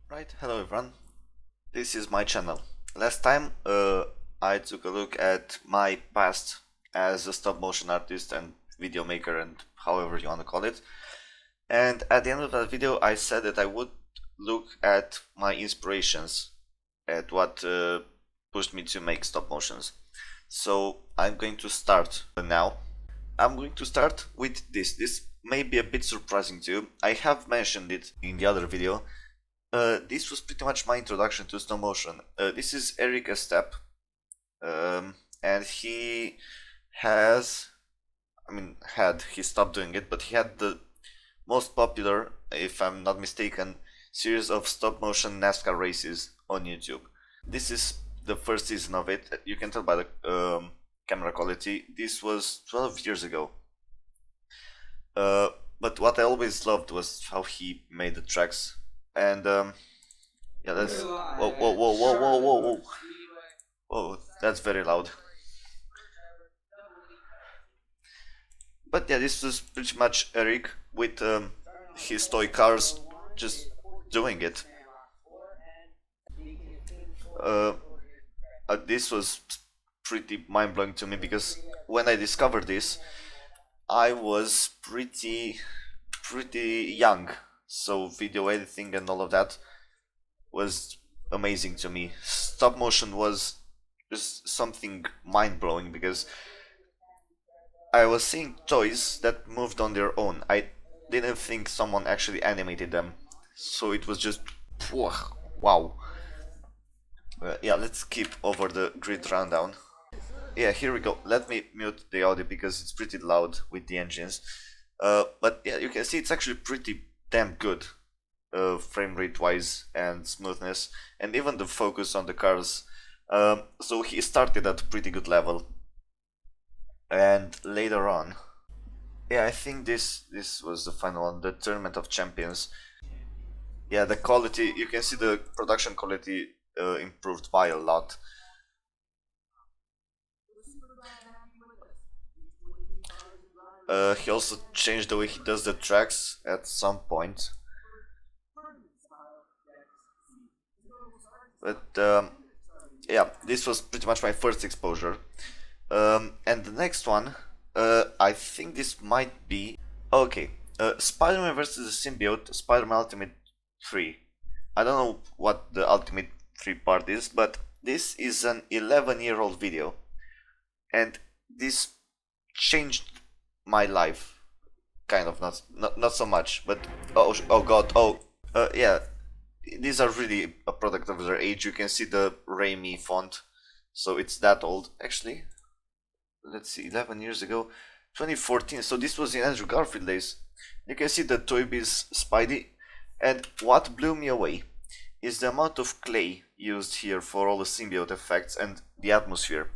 Right, hello everyone. This is my channel. Last time I took a look at my past as a stop motion artist and video maker and however you want to call it. And at the end of that video I said that I would look at my inspirations, at what pushed me to make stop motions. So I'm going to start now. I'm going to start with this. This may be a bit surprising to you. I have mentioned it in the other video. This was pretty much my introduction to stop motion. This is Eric Estep, and he has, he stopped doing it, but he had the most popular, if I'm not mistaken, series of stop motion NASCAR races on YouTube. This is the first season of it. You can tell by the camera quality. This was 12 years ago. But what I always loved was how he made the tracks. And yeah, that's whoa, whoa, whoa, whoa, whoa, whoa, whoa, whoa, that's very loud. But yeah, this was pretty much Eric with his toy cars just doing it. Uh, this was pretty mind-blowing to me because when I discovered this, I was pretty young, so video editing and all of that was amazing to me. Stop motion was just something mind-blowing because I was seeing toys that moved on their own. I didn't think someone actually animated them, so it was just wow. Yeah, let's skip over the grid rundown. Yeah, here we go. Let me mute the audio because it's pretty loud with the engines. But yeah, you can see it's actually pretty damn good, frame rate wise and smoothness, and even the focus on the cars. So he started at a pretty good level, and later on, yeah, I think this was the final one, the Tournament of Champions. Yeah, the quality, you can see the production quality improved by a lot. He also changed the way he does the tracks at some point. But yeah, this was pretty much my first exposure. And the next one, I think this might be... Okay, Spider-Man vs. the Symbiote, Spider-Man Ultimate 3. I don't know what the Ultimate 3 part is, but this is an 11-year-old video. And this changed my life. Kind of, not so much, but... Oh god, yeah, these are really a product of their age. You can see the Raimi font, so it's that old. Actually, let's see, 11 years ago, 2014, so this was in Andrew Garfield days. You can see the Toy Biz Spidey, and what blew me away is the amount of clay used here for all the symbiote effects and the atmosphere.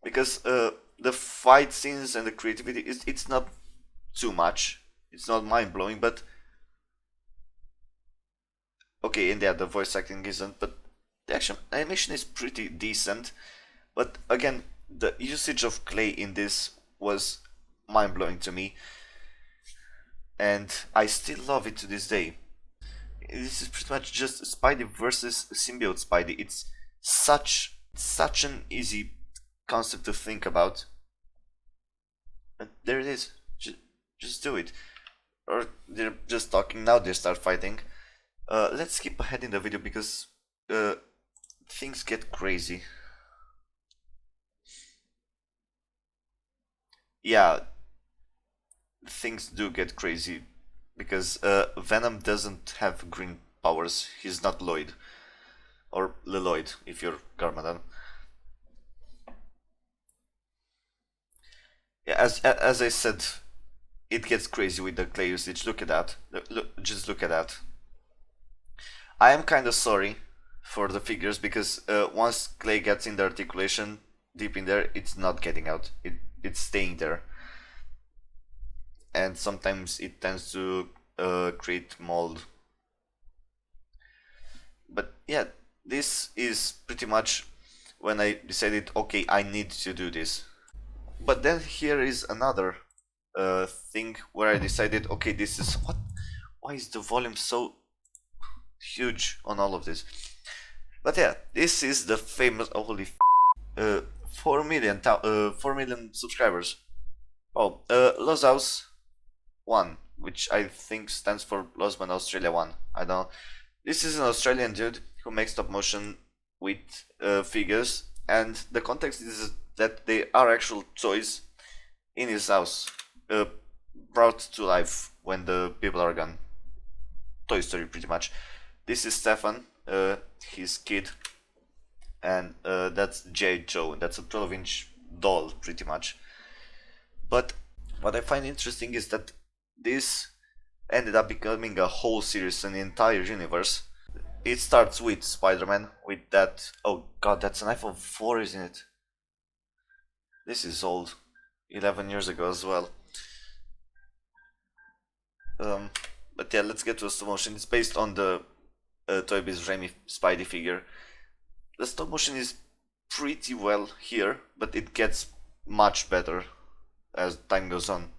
Because the fight scenes and the creativity, it's not too much, it's not mind-blowing, but okay, and yeah, the voice acting isn't, but the action animation is pretty decent. But again, the usage of clay in this was mind-blowing to me, and I still love it to this day. This is pretty much just Spidey versus symbiote Spidey. It's such an easy concept to think about, but there it is. Just do it. Or they're just talking, now they start fighting. Let's skip ahead in the video because things get crazy. Yeah, things do get crazy because Venom doesn't have green powers. He's not Lloyd, or Leloid if you're Garmadon. Yeah, as I said, it gets crazy with the clay usage. Look at that. Just look at that. I am kind of sorry for the figures because once clay gets in the articulation deep in there, it's not getting out. It's staying there, and sometimes it tends to create mold. But yeah, this is pretty much when I decided, okay, I need to do this. But then here is another thing where I decided, okay, this is what why is the volume so huge on all of this? But yeah, this is the famous, oh, holy 4 million 4 million subscribers. Oh, Lozaus 1, which I think stands for Losman Australia 1. I don't know. This is an Australian dude who makes stop motion with figures, and the context is that they are actual toys in his house, brought to life when the people are gone. Toy Story, pretty much. This is Stefan, his kid, and that's J. Joe. That's a 12-inch doll, pretty much. But what I find interesting is that this ended up becoming a whole series, an entire universe. It starts with Spider-Man, with that, oh god, that's an iPhone 4, isn't it? This is old, 11 years ago as well. But yeah, let's get to the stop motion. It's based on the Toy Biz Raimi Spidey figure. The stop motion is pretty well here, but it gets much better as time goes on.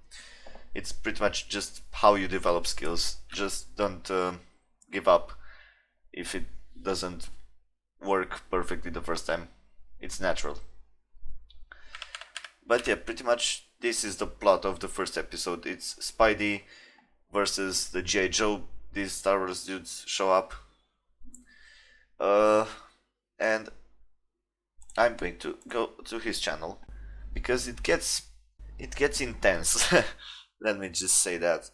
It's pretty much just how you develop skills. Just don't give up if it doesn't work perfectly the first time. It's natural. But yeah, pretty much this is the plot of the first episode. It's Spidey versus the G.I. Joe. These Star Wars dudes show up. And I'm going to go to his channel because it gets intense. Let me just say that.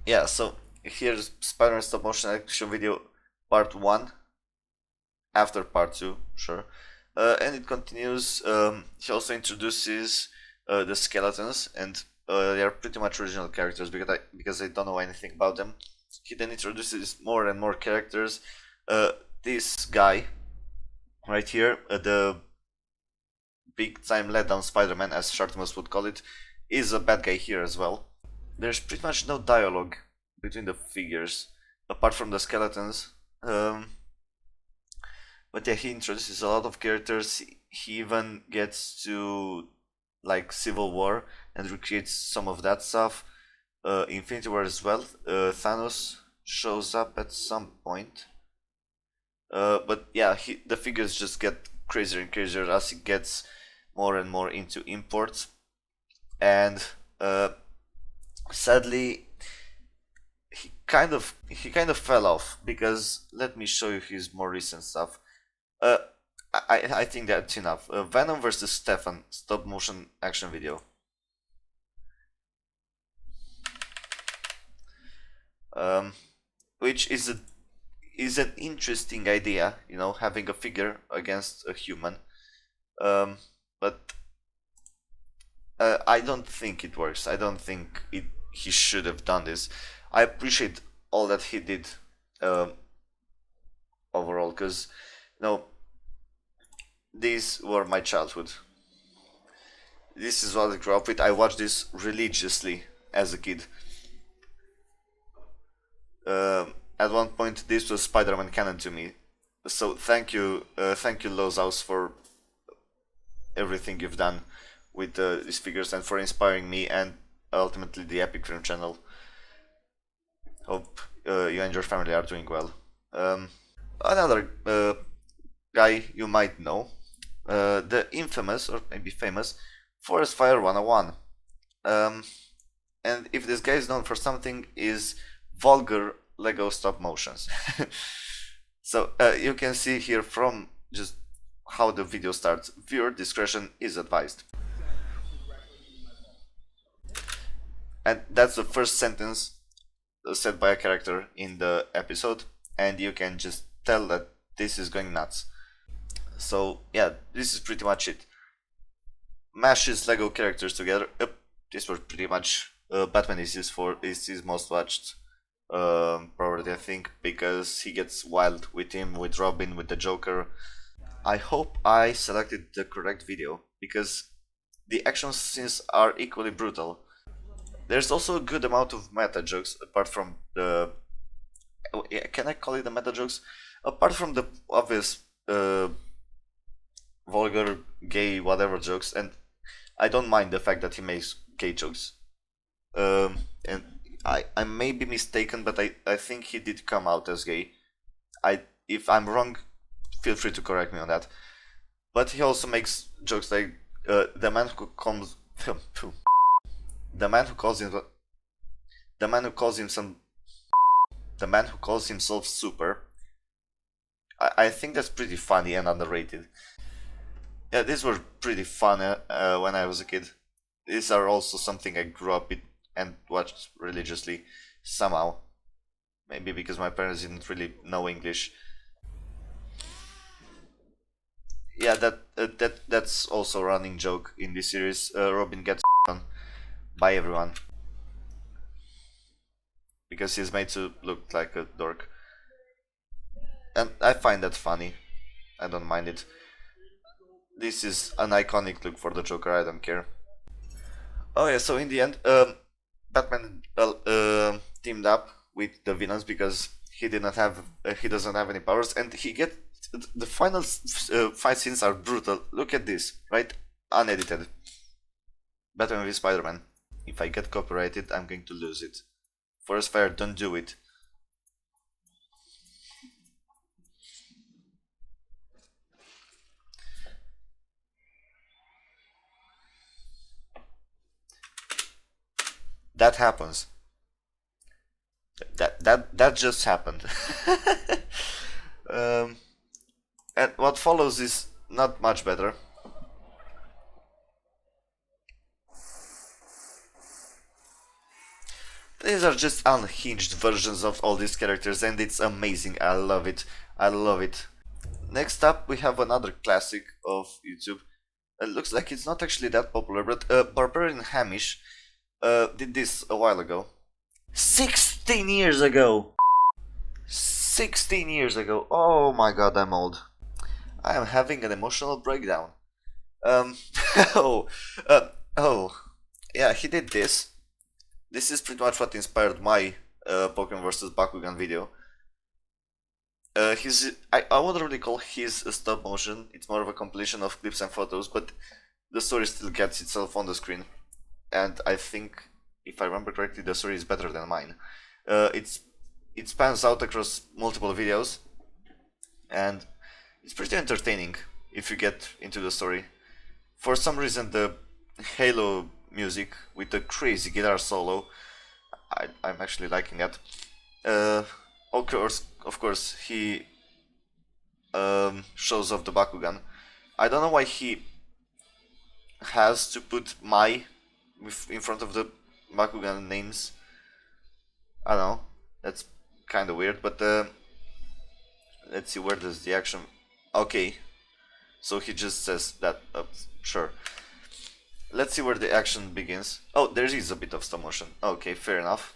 Yeah, so here's Spider-Man stop motion action video part 1 after part 2, sure. And it continues. He also introduces the skeletons, and they are pretty much original characters because I don't know anything about them. He then introduces more and more characters. This guy right here, the big time letdown Spider-Man, as Shartimus would call it, is a bad guy here as well. There's pretty much no dialogue between the figures apart from the skeletons. But yeah, he introduces a lot of characters. He even gets to like Civil War and recreates some of that stuff. Infinity War as well. Thanos shows up at some point. But yeah, the figures just get crazier and crazier as he gets more and more into imports. And sadly, he kind of fell off, because let me show you his more recent stuff. I think that's enough. Venom versus Stefan stop motion action video. Which is an interesting idea, you know, having a figure against a human. But I don't think it works. I don't think he should have done this. I appreciate all that he did overall, because you know, these were my childhood. This is what I grew up with. I watched this religiously as a kid. At one point, this was Spider-Man canon to me. So thank you, Lozaus, for everything you've done with these figures and for inspiring me and ultimately the Epicframe channel. Hope you and your family are doing well. Another guy you might know, the infamous, or maybe famous, Forest Fire 101. And if this guy is known for something, is vulgar Lego stop motions. So you can see here from just how the video starts, viewer discretion is advised. And that's the first sentence said by a character in the episode, and you can just tell that this is going nuts. So yeah, this is pretty much it. Mashes Lego characters together. This was pretty much Batman is his most watched property, I think, because he gets wild with him, with Robin, with the Joker. I hope I selected the correct video, because the action scenes are equally brutal. There's also a good amount of meta jokes, apart from the... can I call it the meta jokes? Apart from the obvious vulgar, gay, whatever jokes, and I don't mind the fact that he makes gay jokes. And I may be mistaken, but I think he did come out as gay. If I'm wrong, feel free to correct me on that. But he also makes jokes like the man who comes the man who calls him the man who calls himself the man who calls himself super. I think that's pretty funny and underrated. Yeah, these were pretty fun when I was a kid. These are also something I grew up with and watched religiously somehow. Maybe because my parents didn't really know English. Yeah, that's also a running joke in this series. Robin gets on by everyone because he's made to look like a dork, and I find that funny. I don't mind it. This is an iconic look for the Joker. I don't care. Oh yeah, so in the end, Batman teamed up with the villains because he doesn't have any powers, and he get the final fight scenes are brutal. Look at this, right? Unedited. Batman v Spider-Man. If I get copyrighted, I'm going to lose it. Forest Fire, don't do it. That happens. That just happened. And what follows is not much better. These are just unhinged versions of all these characters, and it's amazing. I love it. I love it. Next up, we have another classic of YouTube. It looks like it's not actually that popular, but Barbarian Hamish did this a while ago. 16 years ago! 16 years ago! Oh my god, I'm old. I am having an emotional breakdown. Oh, oh, yeah, he did this. This is pretty much what inspired my Pokemon vs. Bakugan video. I wouldn't really call his a stop motion, it's more of a compilation of clips and photos, but the story still gets itself on the screen. And I think, if I remember correctly, the story is better than mine. It spans out across multiple videos, and it's pretty entertaining if you get into the story. For some reason, the Halo music with the crazy guitar solo, I'm actually liking that. Of course, he shows off the Bakugan. I don't know why he has to put my in front of the Bakugan names. I don't know, that's kind of weird, but let's see, where does the action... Okay, so he just says that, sure. Let's see where the action begins. Oh, there is a bit of stop motion. Okay, fair enough.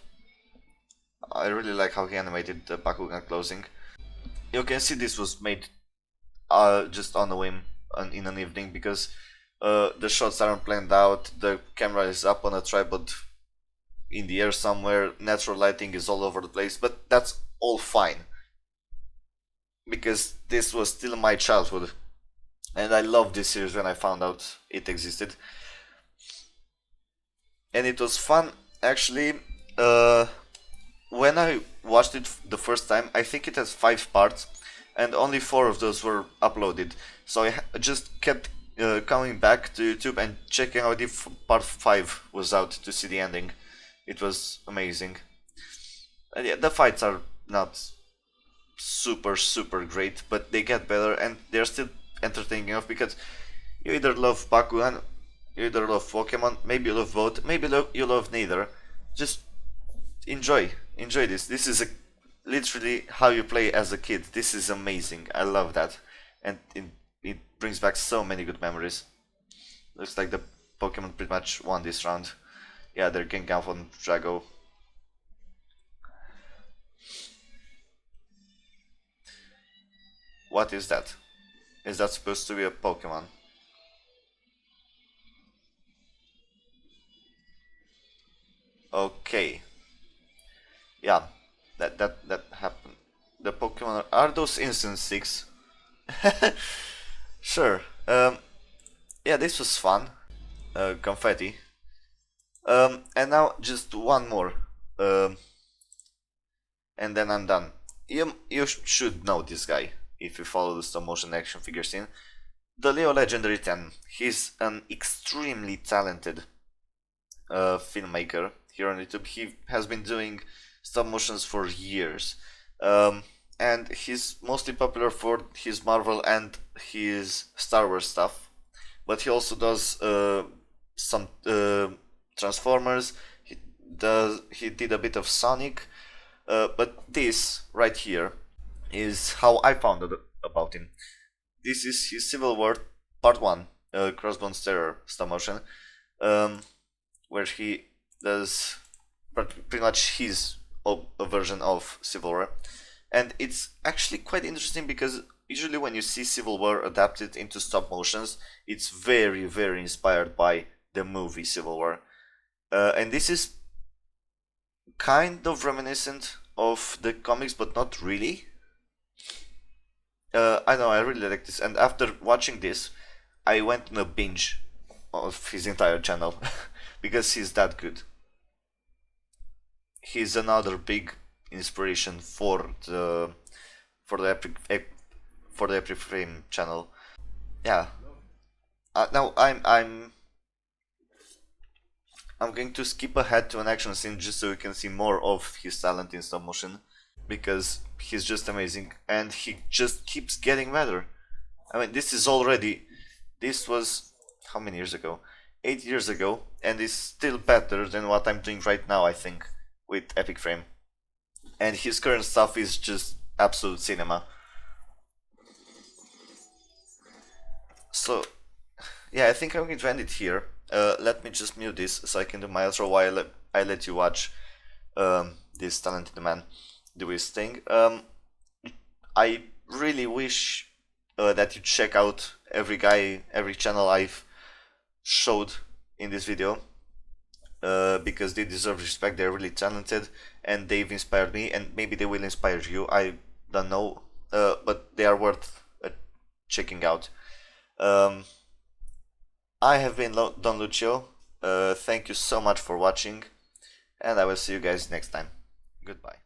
I really like how he animated the Bakugan closing. You can see this was made just on a whim in an evening, because the shots aren't planned out, the camera is up on a tripod in the air somewhere, natural lighting is all over the place, but that's all fine. Because this was still my childhood, and I loved this series when I found out it existed. And it was fun, actually. When I watched it the first time, I think it has 5 parts, and only 4 of those were uploaded. So I just kept coming back to YouTube and checking out if part 5 was out to see the ending. It was amazing. And yeah, the fights are not super great, but they get better, and they're still entertaining enough, because you either love Bakugan, you either love Pokemon, maybe you love both, maybe you love neither. Just enjoy this. This is literally how you play as a kid. This is amazing. I love that, and it brings back so many good memories. Looks like the Pokemon pretty much won this round. Yeah, they're getting out on Drago. What is that? Is that supposed to be a Pokemon? Okay. Yeah, that happened. The Pokemon are those instant sticks? Sure. Yeah, this was fun. Confetti. And now just one more. and then I'm done. You should know this guy if you follow the stop motion action figure scene. The Leo Legendary 10. He's an extremely talented filmmaker here on YouTube. He has been doing stop motions for years, and he's mostly popular for his Marvel and his Star Wars stuff. But he also does some Transformers. He did a bit of Sonic. But this right here is how I found out about him. This is his Civil War Part 1, Crossbones Terror stop motion, where he does pretty much his a version of Civil War. And it's actually quite interesting because usually when you see Civil War adapted into stop motions, it's very, very inspired by the movie Civil War. And this is kind of reminiscent of the comics, but not really. I know, I really like this, and after watching this, I went on a binge of his entire channel because he's that good. He's another big inspiration for the Epicframe channel. Yeah. Now I'm going to skip ahead to an action scene just so you can see more of his talent in stop motion, because he's just amazing and he just keeps getting better. I mean, this was how many years ago? 8 years ago, and is still better than what I'm doing right now, I think, with Epicframe. And his current stuff is just absolute cinema. So yeah, I think I'm going to end it here. Let me just mute this so I can do my outro while I let you watch this talented man do his thing. I really wish that you check out every channel I've showed in this video, because they deserve respect. They're really talented and they've inspired me, and maybe they will inspire you. I don't know, but they are worth checking out. I have been Don Lucio. Thank you so much for watching, and I will see you guys next time. Goodbye.